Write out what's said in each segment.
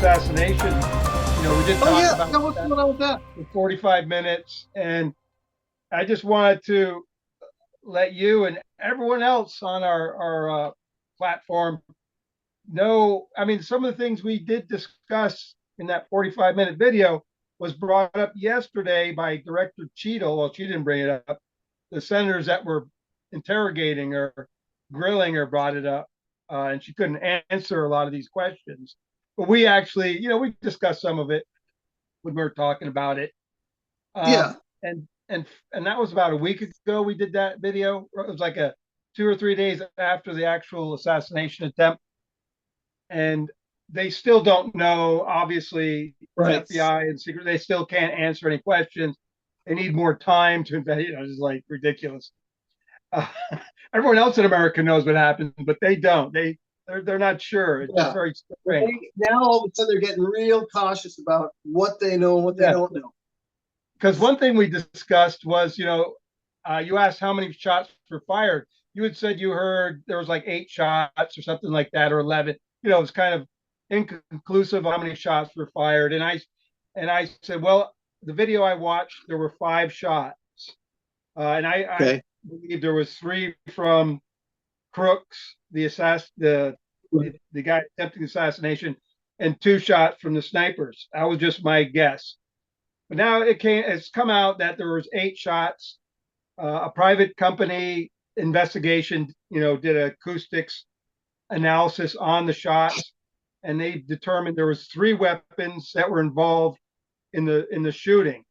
assassination, we did Oh talk yeah, about yeah. What's that going on with that? for 45 minutes. And I just wanted to let you and everyone else on our platform know. I mean, some of the things we did discuss in that 45-minute video was brought up yesterday by Director Cheadle. Well, she didn't bring it up. The senators that were interrogating or grilling her brought it up, and she couldn't answer a lot of these questions. But we actually, we discussed some of it when we were talking about it. Yeah, And that was about a week ago. We did that video. It was like a 2 or 3 days after the actual assassination attempt, and they still don't know. Obviously, the right. FBI and secret, they still can't answer any questions. They need more time to investigate. It's like ridiculous. Uh, Everyone else in America knows what happened, but they don't. They're not sure. It's just Yeah. very strange. Now all of a sudden they're getting real cautious about what they know and what they Yeah, don't know. because one thing we discussed was, you asked how many shots were fired. You had said you heard there was like 8 shots or something like that, or 11. It's kind of inconclusive how many shots were fired. And I said, well, the video I watched, there were 5 shots, and I Okay. believe there was 3 from Crooks, the guy attempting the assassination, and 2 shots from the snipers. That was just my guess. But now it's come out that there was 8 shots. A private company investigation, did acoustics analysis on the shots, and they determined there was 3 weapons that were involved in the shooting.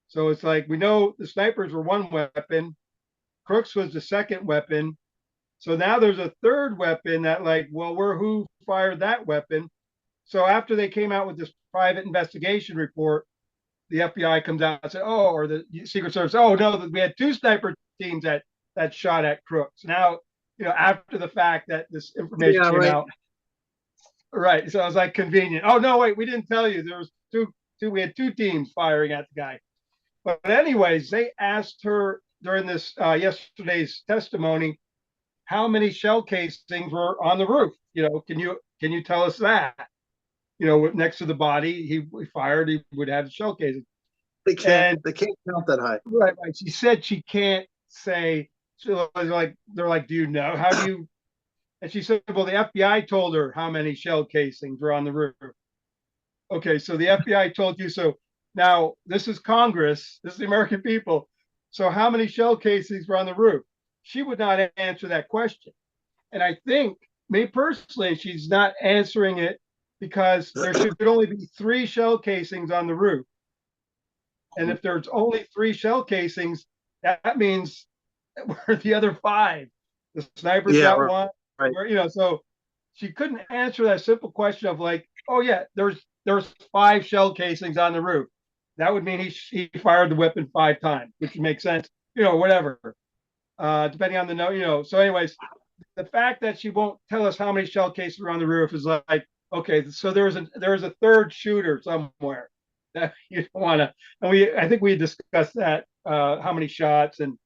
So it's like we know the snipers were one weapon, Crooks was the second weapon. So now there's a third weapon that, like, well, who fired that weapon? So after they came out with this private investigation report, the FBI comes out and said, oh, or the Secret Service, oh no, we had 2 sniper teams that shot at Crooks. Now, after the fact that this information Yeah, came right. out, right? So I was like, convenient. Oh no, wait, we didn't tell you. There was two. We had 2 teams firing at the guy. But anyways, they asked her during this yesterday's testimony how many shell casings were on the roof. Can you tell us that? Next to the body he fired, he would have the shell casing. They can't. And They can't count that high. right. She said she can't say. So they're like, do you know? How do you? And she said, well, the FBI told her how many shell casings were on the roof. Okay, so the FBI told you so. Now this is Congress. This is the American people. So how many shell casings were on the roof? She would not answer that question. And I think, me personally, she's not answering it because there should only be 3 shell casings on the roof. And if there's only 3 shell casings, that means where the other 5? The snipers Yeah, got one. right. So she couldn't answer that simple question of like, oh yeah, there's 5 shell casings on the roof. That would mean he fired the weapon 5 times, which would make sense, whatever. Depending on the note, So, anyways, the fact that she won't tell us how many shell cases are on the roof is like, okay, so there's a third shooter somewhere that you don't want to. And I think we discussed that, how many shots, and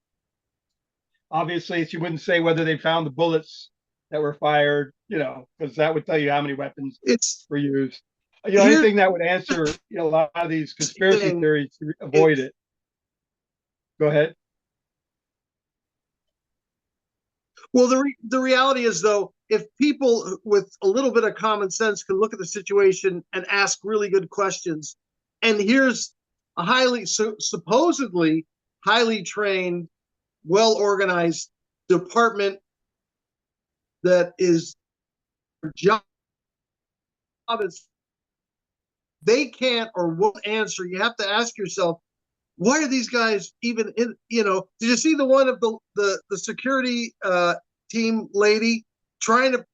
obviously she wouldn't say whether they found the bullets that were fired, because that would tell you how many weapons It's were used. here's Anything that would answer, a lot of these the conspiracy thing. theories to avoid It's it. Go ahead. well, the reality is though, if people with a little bit of common sense can look at the situation and ask really good questions, and here's a supposedly highly trained, well organized department that is job is they can't or won't answer. You have to ask yourself, why are these guys even in? Did you see the one of the security team lady trying to?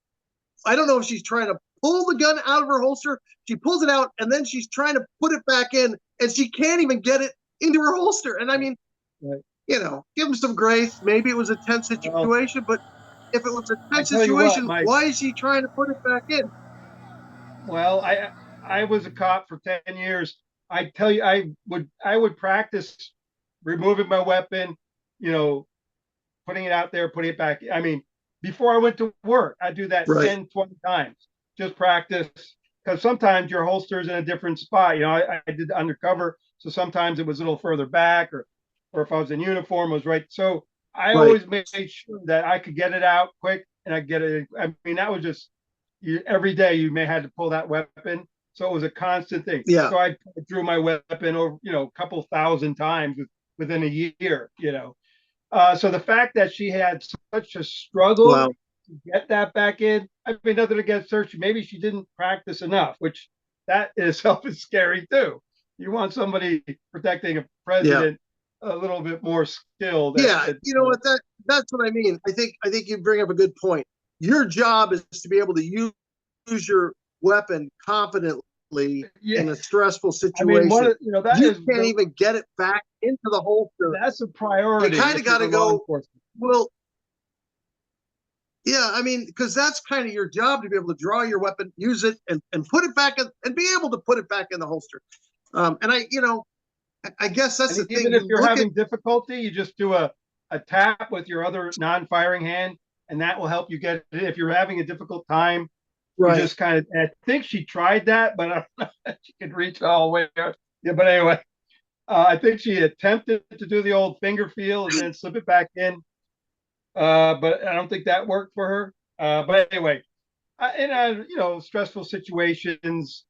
I don't know if she's trying to pull the gun out of her holster. She pulls it out and then she's trying to put it back in, and she can't even get it into her holster. And I mean, Right. give them some grace. Maybe it was a tense Well, situation, but if it was a I tense tell you what, situation, Mike. why is she trying to put it back in? Well, I was a cop for 10 years. I tell you, I would practice removing my weapon, you know, putting it out there, putting it back. I mean, before I went to work, I do that Right. 10, 20 times. Just practice. because sometimes your holster's in a different spot. You know, I did undercover, so sometimes it was a little further back, or if I was in uniform, it was right. So I Right. always made sure that I could get it out quick and I get it. I mean, that was just every day you may have to pull that weapon. So it was a constant thing. Yeah. So I drew my weapon over, a couple thousand times within a year, So the fact that she had such a struggle Wow. to get that back in, I mean, nothing against her. Maybe she didn't practice enough, which that in itself is scary too. You want somebody protecting a Yeah. president a little bit more skilled Yeah. You know what? That's what I mean. I think you bring up a good point. Your job is to be able to use your weapon confidently yeah. in a stressful I mean, situation. that You is can't even get it back into the holster. that's a You priority kind of if got you're to law go, enforcement. well, yeah, I mean, because that's kind of your job to be able to draw your weapon, use it, and put it back in, and be able to put it back in the holster. And I guess that's the And thing. even if You you're look at having difficulty, you just do a tap with your other non-firing hand, and that will help you get it. If you're having a difficult time, you right. just kind of. I think she tried that, but I don't know if she could reach all the way out. Yeah, but anyway, I think she attempted to do the old finger feel and then slip it back in, but I don't think that worked for her. But anyway, in stressful situations,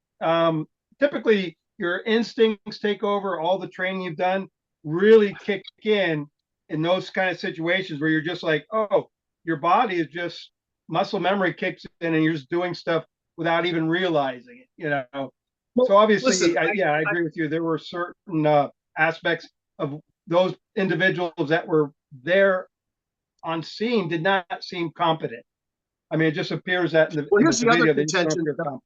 typically your instincts take over. All the training you've done really kick in those kind of situations where you're just like, oh, your body is just muscle memory kicks in, and you're just doing stuff without even realizing it. Well, So listen, obviously, I agree with you. There were certain aspects of those individuals that were there on scene did not seem competent. I mean, it just appears that well, in here's the the other video they just don't contention. appear competent.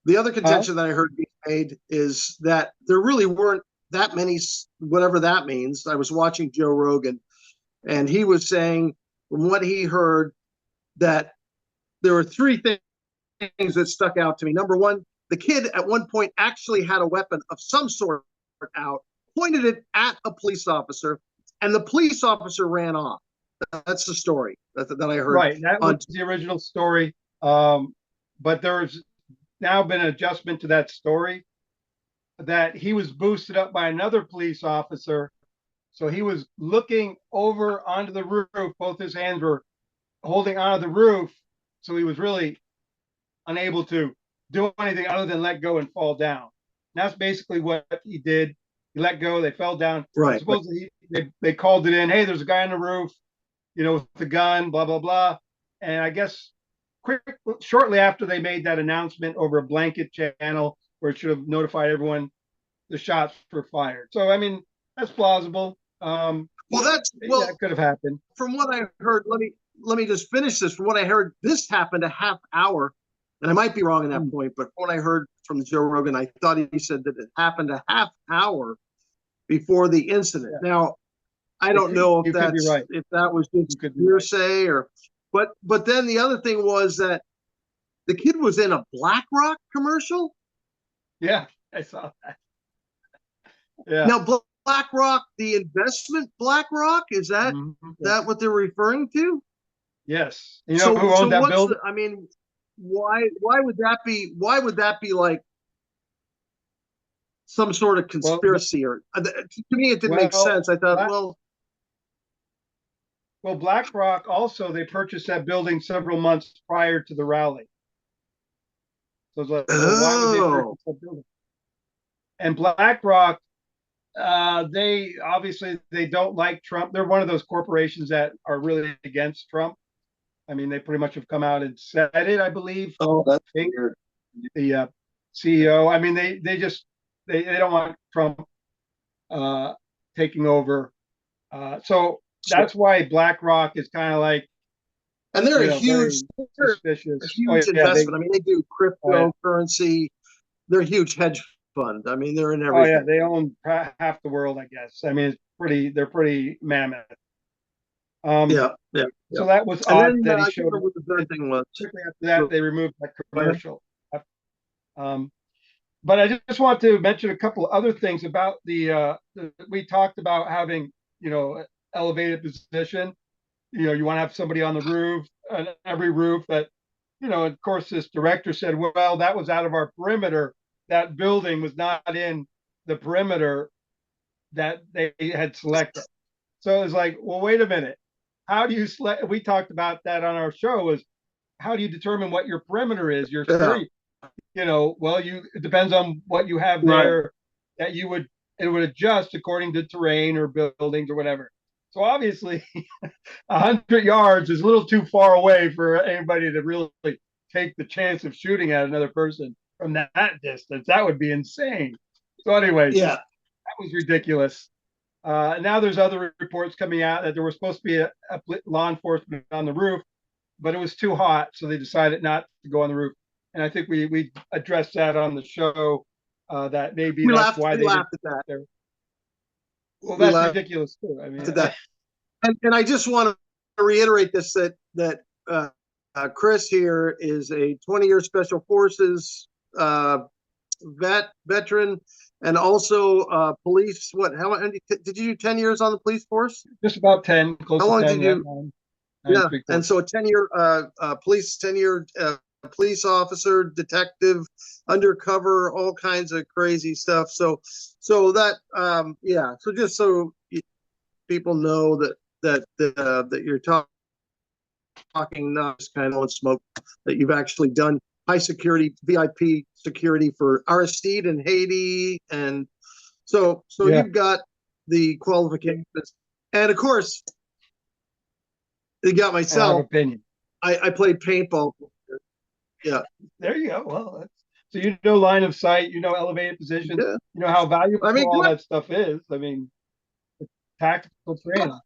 The other Huh? contention that I heard being made is that there really weren't that many, whatever that means. I was watching Joe Rogan, and he was saying, from what he heard, that there were three things that stuck out to me. Number one, the kid at one point actually had a weapon of some sort out, pointed it at a police officer, and the police officer ran off. That's the story that I heard Right. That was on. the original story. But there's now been an adjustment to that story that he was boosted up by another police officer. So he was looking over onto the roof. Both his hands were holding onto the roof. So he was really unable to do anything other than let go and fall down. And that's basically what he did. He let go, they fell down. And Right. supposedly they called it in. Hey, there's a guy on the roof, with the gun, blah, blah, blah. And I guess shortly after they made that announcement over a blanket channel where it should have notified everyone, the shots were fired. So, I mean, that's plausible. Yeah, it could have happened. From what I heard. Let me just finish this. From what I heard, this happened a half hour, and I might be wrong in that point, but from what I heard from Joe Rogan, I thought he said that it happened a half hour before the incident. Yeah. Now, I don't know You could be right. if that was just hearsay or, but then the other thing was that the kid was in a BlackRock commercial. Yeah, I saw that. Yeah. Now, BlackRock, the investment BlackRock, is that that what they're referring to? Yes. You know who owned that building? I mean, why would that be? Why would that be like some sort of conspiracy? Or to me, it didn't make sense. I thought, well, BlackRock also they purchased that building several months prior to the rally. So it's like, well, why would they purchase that building? And BlackRock, they obviously they don't like Trump. They're one of those corporations that are really against Trump. I mean, they pretty much have come out and said it, I believe. Oh, that's weird. The CEO. I mean, they just they don't want Trump taking over. So that's why BlackRock is kind of like, and they're a huge, investment. I mean, they do cryptocurrency. They're a huge hedge fund. I mean, they're in everything. Oh yeah, they own half the world, I guess. I mean, they're pretty mammoth. Yeah. So that was and odd then, that he showed. What the third thing was. Quickly after that, they removed that commercial. But I just want to mention a couple other things about we talked about having, elevated position. You want to have somebody on the roof, every roof that, of course, this director said, well, that was out of our perimeter. That building was not in the perimeter that they had selected. So it was like, well, wait a minute. How do you select? We talked about that on our show. Is how do you determine what your perimeter is? Your Yeah. security, well, it depends on what you have Right. there that it would adjust according to terrain or buildings or whatever. So obviously, 100 yards is a little too far away for anybody to really take the chance of shooting at another person from that distance. That would be insane. So, anyways, Yeah. that was ridiculous. Now there's other reports coming out that there was supposed to be a law enforcement on the roof, but it was too hot, so they decided not to go on the roof. And I think we addressed that on the show, that maybe that's why We they laughed didn't. at that. There. Well, We that's laughed ridiculous too. I mean, at that. And I just want to reiterate this, that Chris here is a 20-year Special Forces veteran, and also police. How many did you do? 10 years on the police force? just about 10, close How to long 10. did you? Yeah, and so a 10-year police, 10-year police officer, detective, undercover, all kinds of crazy stuff. So that yeah. So just so people know that you're talking not just kind of on smoke, that you've actually done high security VIP security for Aristide in Haiti, and so Yeah. you've got the qualifications, and of course you got I have myself. opinion. I played paintball. Yeah. There you go. Well, so line of sight, elevated position, Yeah. how valuable I mean, all that stuff is. I mean, tactical training.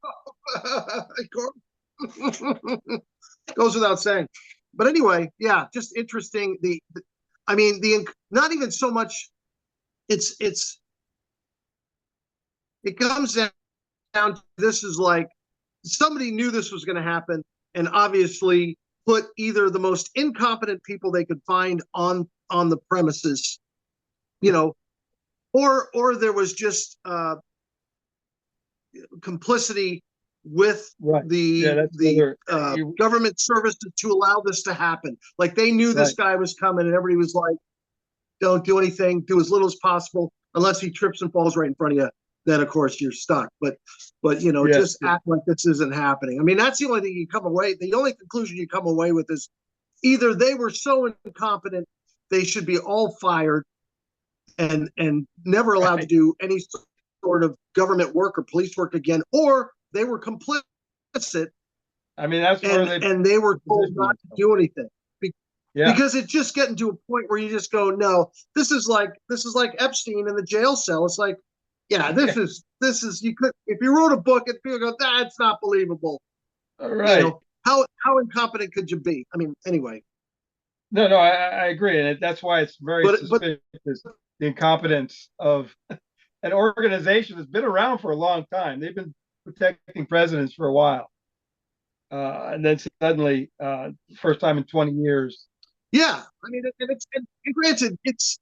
Goes without saying. But anyway, yeah, just interesting. I mean, not even so much. It comes down to, this is like somebody knew this was going to happen, and obviously put either the most incompetent people they could find on the premises, or there was just complicity with Right. the government services to allow this to happen. Like they knew this guy was coming, and everybody was like, "Don't do anything. Do as little as possible, unless he trips and falls right in front of you. Then of course you're stuck." But just act like this isn't happening. I mean, that's the only thing you come away. The only conclusion you come away with is either they were so incompetent they should be all fired and never allowed to do any sort of government work or police work again, or they were complicit. I mean, that's where they were told not to do anything. Because it's just getting to a point where you just go, no, this is like Epstein in the jail cell. It's like, yeah, this is you could, if you wrote a book and people go, that's not believable. All right. How incompetent could you be? I mean, anyway. No, I agree, and that's why it's very suspicious, the incompetence of an organization that's been around for a long time. They've been protecting presidents for a while, and then suddenly, first time in 20 years. Yeah, I mean, and granted, it's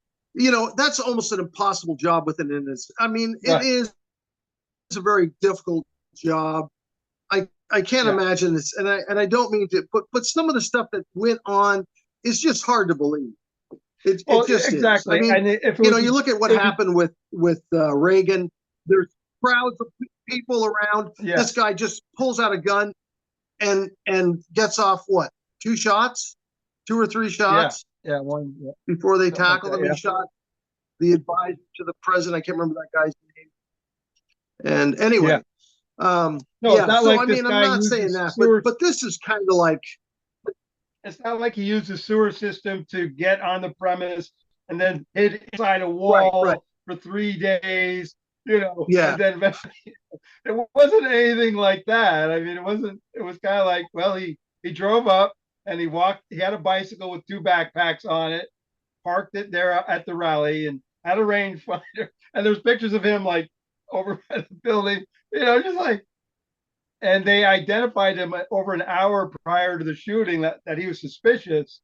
that's almost an impossible job within an industry. I mean, it is a very difficult job. I can't imagine this, and I don't mean to, but some of the stuff that went on is just hard to believe. It just exactly. Is. I mean, and you look at what happened with Reagan. There's crowds of people around. Yeah. This guy just pulls out a gun and gets off what, 2 or 3 shots? Yeah, one. Yeah. Before they tackled him, he shot the advisor to the president. I can't remember that guy's name. And anyway, no, it's not like this guy I'm not saying that, but this is kind of like, it's not like he used the sewer system to get on the premise and then hid inside a wall for 3 days, and then it wasn't anything like that. I mean, it was kind of like, well, he drove up and he had a bicycle with 2 backpacks on it, parked it there at the rally, and had a rangefinder. And there's pictures of him like over by the building, just like, and they identified him over an hour prior to the shooting that he was suspicious.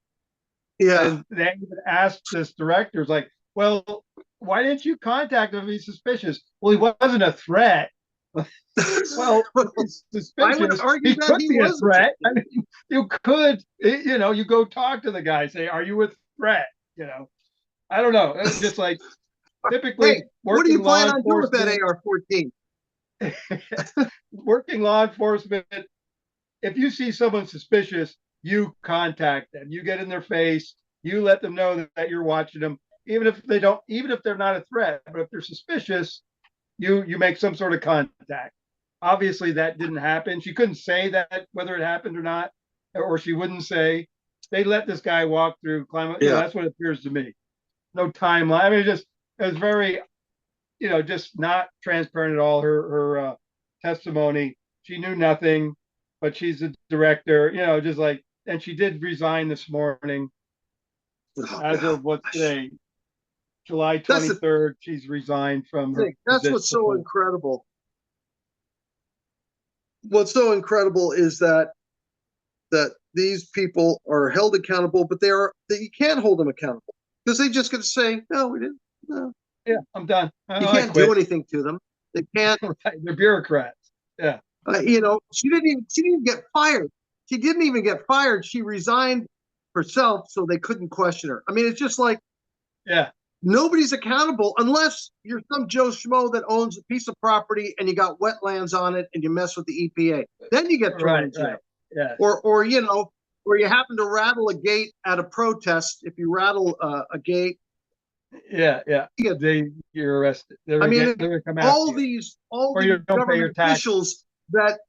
Yeah. And they even asked this director, like, well, why didn't you contact him if he's suspicious? Well, he wasn't a threat. Well, if he's I would suspicious, argue he that could he be a was. threat. I mean, you could, you go talk to the guy, say, "Are you a threat?" I don't know. It's just like Hey, typically what do working you law plan on doing with that enforcement, AR-14? working law enforcement. If you see someone suspicious, you contact them. You get in their face. You let them know that you're watching them, even if they're not a threat. But if they're suspicious, you make some sort of contact. Obviously, that didn't happen. She couldn't say that whether it happened or not, or she wouldn't say. They let this guy walk through, climb. Yeah. That's what it appears to me. No timeline. I mean, it was very, just not transparent at all. Her testimony. She knew nothing, but she's a director. Just like, and she did resign this morning. Oh, As of what's today, July That's the 23rd, she's resigned from her thing. That's position. what's so incredible. What's so incredible is that these people are held accountable, but that you can't hold them accountable because they just get to say, "No, we didn't." No, Yeah, I'm done. you I can't quit. do anything to them. They can't. Right, they're bureaucrats. Yeah. She didn't even get fired. She didn't even get fired. She resigned herself, so they couldn't question her. I mean, it's just like, Yeah. nobody's accountable unless you're some Joe Schmo that owns a piece of property and you got wetlands on it and you mess with the EPA. Then you get thrown in jail. Right. Yeah. Or you happen to rattle a gate at a protest. If you rattle a gate, Yeah. You're arrested. I mean, they're gonna come all after you. these Or you don't pay your government tax. officials that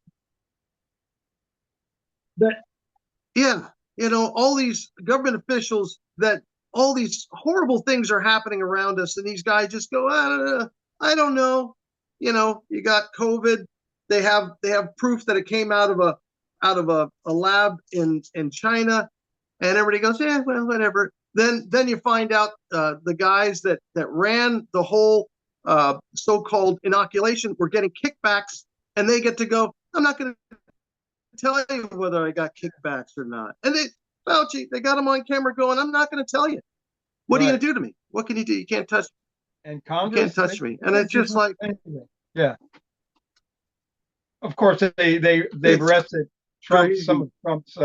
yeah, all these government officials that all these horrible things are happening around us, and these guys just go, I don't know. You got COVID. They have proof that it came out of a lab in China, and everybody goes, yeah, well, whatever. Then you find out the guys that ran the whole so-called inoculation were getting kickbacks, and they get to go, I'm not going to tell you whether I got kickbacks or not. And Fauci, they got him on camera going, I'm not going to tell you. What are you going to do to me? What can you do? You can't touch me. And You Congress can't touch me. And it's just like, yeah. Of course, they've arrested some of Trump's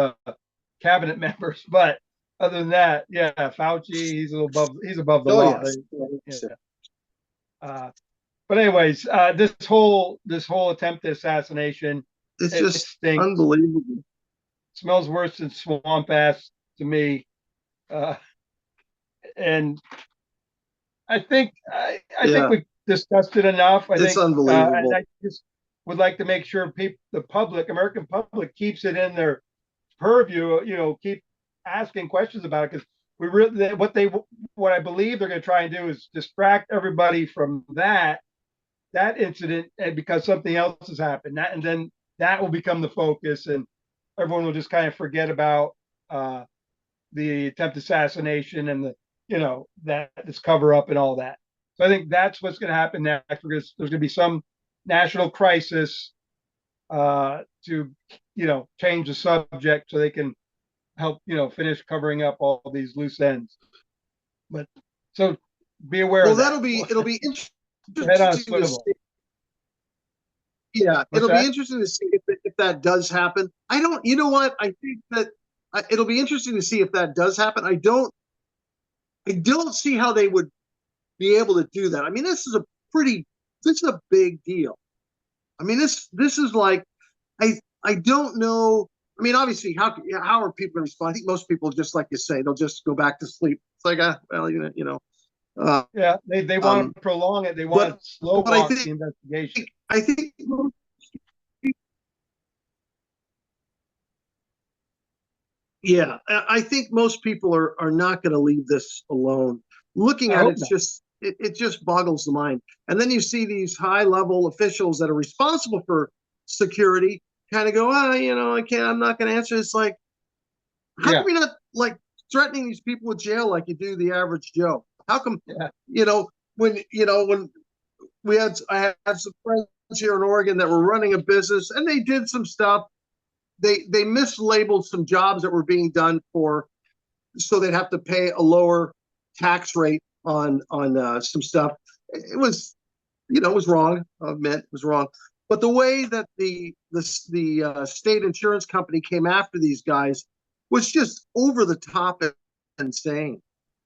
cabinet members, but other than that, yeah, Fauci, he's above the law. Yes. But anyways, this whole attempted assassination, It's it just stinks. unbelievable. Smells worse than swamp ass to me. And I think we've discussed it enough. It's unbelievable. And I just would like to make sure the American public keeps it in their purview. Keep asking questions about it, because what I believe they're going to try and do is distract everybody from that incident, and because something else has happened, and then that will become the focus, and everyone will just kind of forget about the attempted assassination and that this cover up and all that. So I think that's what's going to happen next, because there's going to be some national crisis to change the subject so they can help finish covering up all these loose ends. But so be aware of that. It'll be interesting. Head on a swivel. Yeah, it'll be interesting to see if that does happen. I don't. You know what? I think that it'll be interesting to see if that does happen. I don't see how they would be able to do that. I mean, this is a big deal. I mean, this is like, I don't know. I mean, obviously, how are people going to respond? I think most people, just like you say, they'll just go back to sleep. It's like, well, yeah, they want to prolong it. They want to slow walk the investigation. I think. Yeah, I think most people are not going to leave this alone. Looking at it, it just boggles the mind. And then you see these high-level officials that are responsible for security kind of go, I'm not going to answer. It's like, how come you're not like threatening these people with jail like you do the average Joe? How come, when I had some friends here in Oregon that were running a business, and they did some stuff. They mislabeled some jobs that were being done so they'd have to pay a lower tax rate on some stuff. It was, it was wrong. I'll admit it was wrong. But the way that the state insurance company came after these guys was just over the top and insane.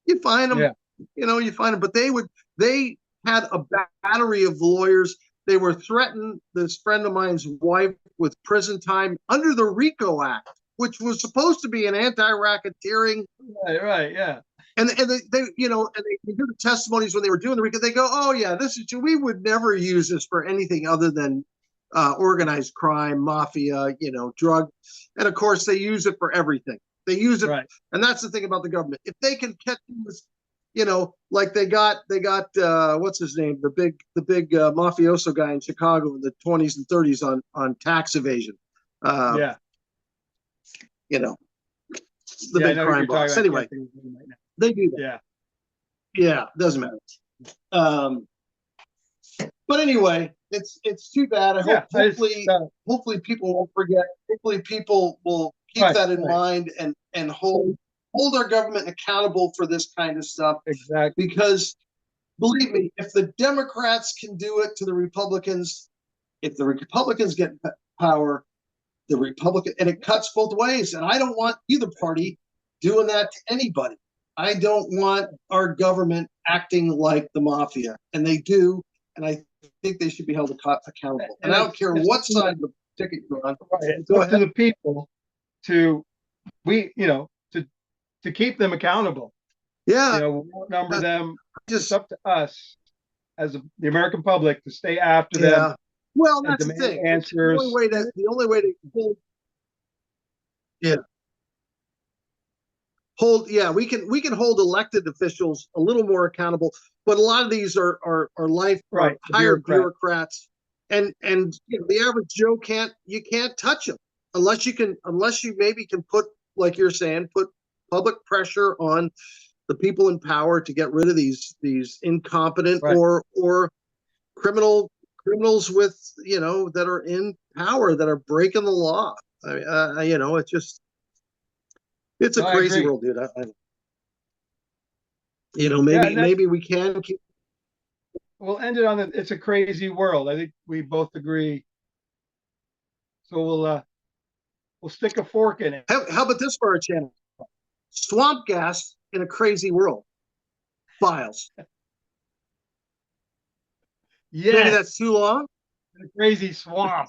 You find them, Yeah. you find them, but they had a battery of lawyers. They were threatening this friend of mine's wife with prison time under the RICO Act, which was supposed to be an anti-racketeering. Right, yeah. And they and they do the testimonies when they were doing the RICO. They go, "Oh yeah, we would never use this for anything other than organized crime, mafia, drug." And of course, they use it for everything. They use it, right. And that's the thing about the government. If they can catch this, like they got what's his name, the big mafioso guy in Chicago in the 20s and 30s on tax evasion. Yeah. The big crime boss. Anyway, they do that. Yeah. Yeah, doesn't matter. But anyway, it's too bad. Hopefully people won't forget. Hopefully people will keep that in mind and hold our government accountable for this kind of stuff. Exactly. Because believe me, if the Democrats can do it to the Republicans, if the Republicans get power, and it cuts both ways. And I don't want either party doing that to anybody. I don't want our government acting like the mafia, and they do. And I think they should be held accountable. And I don't care what side of the ticket you're on. It's up to the people to keep them accountable. Yeah, we'll outnumber them. It's up to us as the American public to stay after them. Well, that's the thing. Answers. The only way to we can hold elected officials a little more accountable, but a lot of these are hired bureaucrats, and the average Joe can't touch them unless you maybe can put, like you're saying, put public pressure on the people in power to get rid of these incompetent or criminals with that are in power that are breaking the law. It's a crazy world, dude. Maybe we can keep. We'll end it on it's a crazy world. I think we both agree. So we'll stick a fork in it. How about this for our channel? Swamp gas in a crazy world. Files. Yeah. Maybe that's too long. A crazy swamp.